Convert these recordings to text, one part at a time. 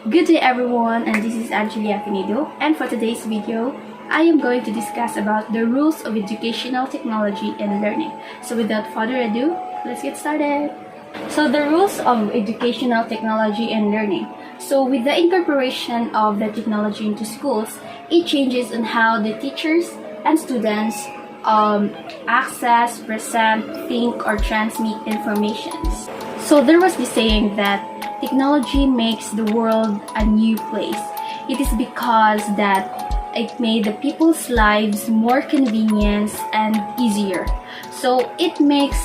Good day everyone, and this is Angeli Avenido, and for today's video, I am going to discuss about the rules of educational technology and learning. So without further ado, let's get started. So the rules of educational technology and learning. So with the incorporation of the technology into schools, it changes on how the teachers and students access, present, think, or transmit information. So there was this saying that technology makes the world a new place. It is because that it made the people's lives more convenient and easier. So it makes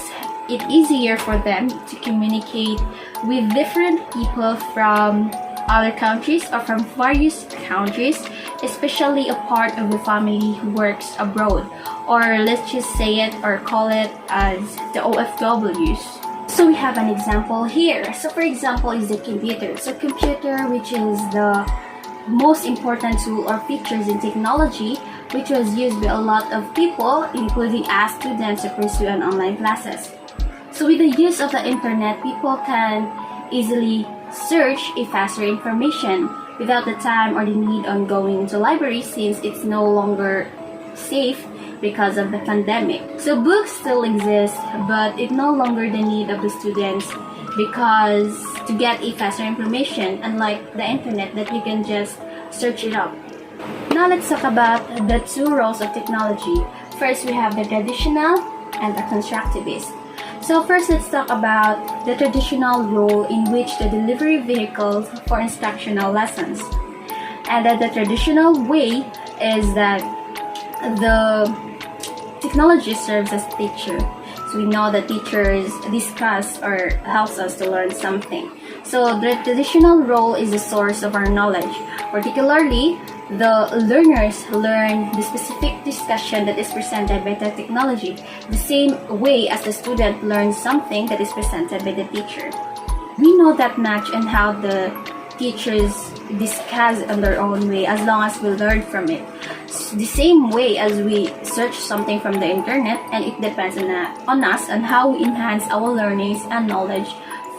it easier for them to communicate with different people from other countries or from various countries, especially a part of the family who works abroad, or let's just say it or call it as the OFWs. So we have an example here. So for example is the computer. So computer, which is the most important tool or features in technology, which was used by a lot of people, including as students to pursue an online classes. So with the use of the internet, people can easily search a faster information without the time or the need on going to libraries, since it's no longer safe because of the pandemic. So books still exist, but it's no longer the need of the students because to get a faster information, unlike the internet that you can just search it up. Now let's talk about the two roles of technology. First, we have the traditional and the constructivist. So first, let's talk about the traditional role in which the delivery vehicles for instructional lessons. And that the traditional way is that the technology serves as teacher. So we know that teachers discuss or helps us to learn something. So the traditional role is the source of our knowledge. Particularly, the learners learn the specific discussion that is presented by the technology, the same way as the student learns something that is presented by the teacher. We know that much and how the teachers discuss in their own way as long as we learn from it. The same way as we search something from the internet, and it depends on us on how we enhance our learnings and knowledge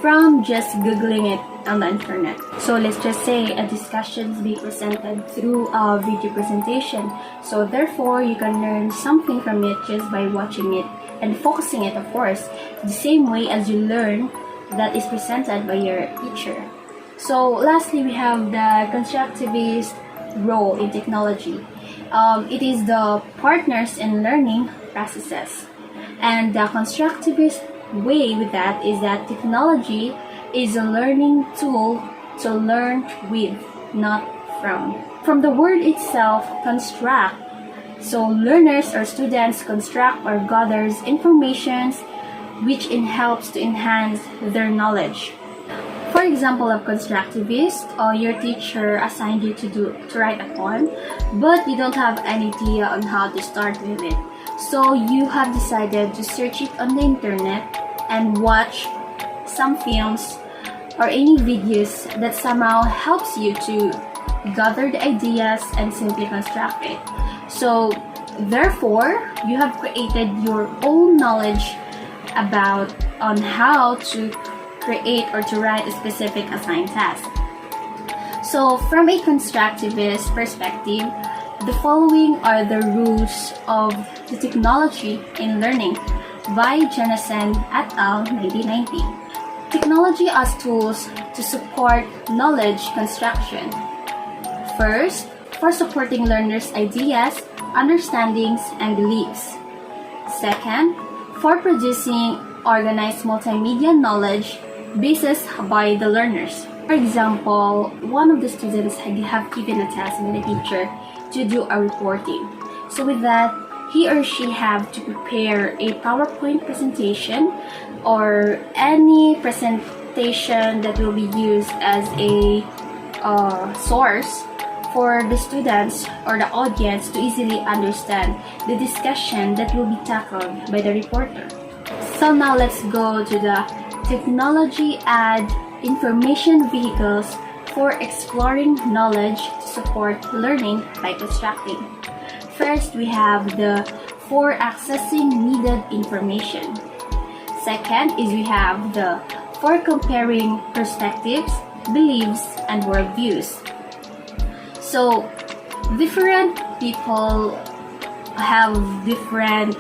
from just googling it on the internet. So let's just say a discussion is being presented through a video presentation. So therefore, you can learn something from it just by watching it and focusing it, of course, the same way as you learn that is presented by your teacher. So lastly, we have the constructivist role in technology. It is the partners in learning processes. And the constructivist way with that is that technology is a learning tool to learn with, not from. From the word itself, construct. So learners or students construct or gathers information which helps to enhance their knowledge. For example of constructivist, your teacher assigned you to write a poem, but you don't have any idea on how to start with it. So you have decided to search it on the internet and watch some films or any videos that somehow helps you to gather the ideas and simply construct it. So therefore, you have created your own knowledge about on how to create or to write a specific assigned task. So from a constructivist perspective, the following are the rules of the technology in learning by Jensen et al. 1990. Technology as tools to support knowledge construction. First, for supporting learners' ideas, understandings, and beliefs. Second, for producing organized multimedia knowledge basis by the learners. For example, one of the students have given a task by the teacher to do a reporting. So with that, he or she have to prepare a PowerPoint presentation or any presentation that will be used as a source for the students or the audience to easily understand the discussion that will be tackled by the reporter. So now let's go to the technology add information vehicles for exploring knowledge to support learning by constructing. First, we have the for accessing needed information. Second is we have the for comparing perspectives, beliefs, and worldviews. So, different people have different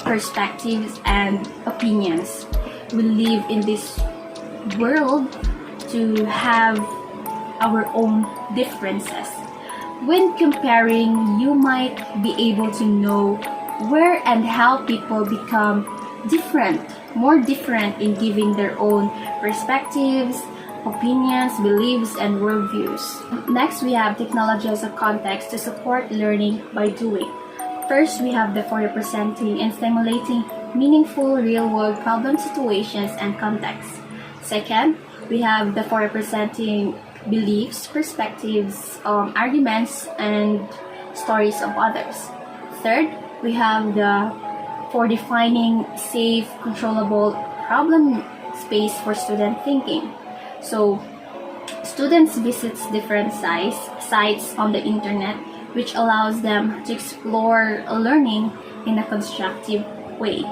perspectives and opinions. We live in this world to have our own differences. When comparing, you might be able to know where and how people become different, more different in giving their own perspectives, opinions, beliefs, and worldviews. Next, we have technology as a context to support learning by doing. First, we have the for representing and stimulating meaningful real-world problem situations and contexts. Second, we have the for representing beliefs, perspectives, arguments, and stories of others. Third, we have the for defining safe, controllable problem space for student thinking. So, students visit different sites on the internet, which allows them to explore learning in a constructive way.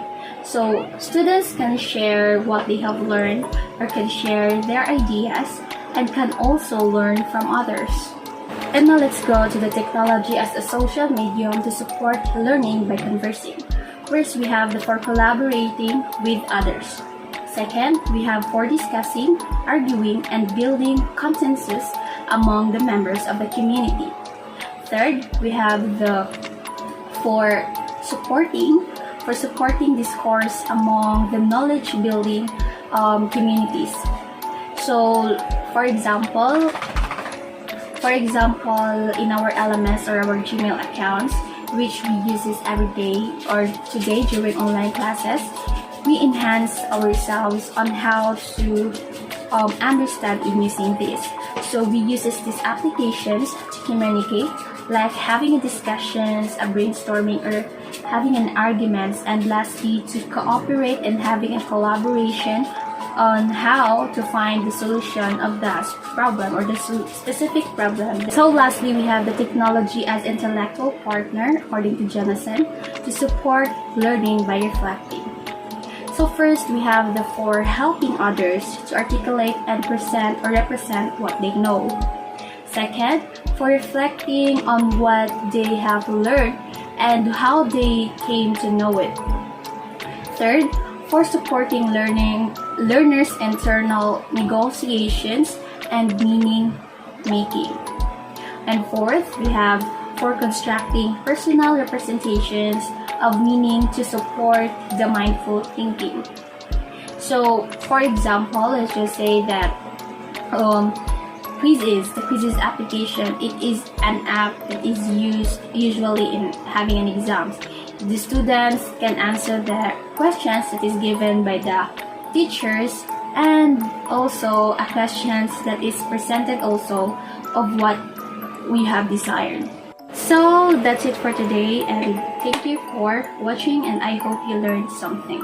So, students can share what they have learned or can share their ideas and can also learn from others. And now let's go to the technology as a social medium to support learning by conversing. First, we have the for collaborating with others. Second, we have for discussing, arguing, and building consensus among the members of the community. Third, we have the for supporting discourse among the knowledge-building communities. So, for example, in our LMS or our Gmail accounts, which we use this every day or today during online classes, we enhance ourselves on how to understand in using this. So we use these applications to communicate, like having a discussions, a brainstorming, or having an arguments, and lastly to cooperate and having a collaboration on how to find the solution of that problem or the specific problem. So lastly, we have the technology as intellectual partner, according to Jonathan, to support learning by reflecting. So first, we have the for helping others to articulate and present or represent what they know. Second, for reflecting on what they have learned and how they came to know it. Third, for supporting learners' internal negotiations and meaning making. And fourth, we have for constructing personal representations of meaning to support the mindful thinking. So, for example, let's just say that the quizzes application, it is an app that is used usually in having an exam. The students can answer the questions that is given by the teachers and also a questions that is presented also of what we have desired. So that's it for today, and thank you for watching, and I hope you learned something.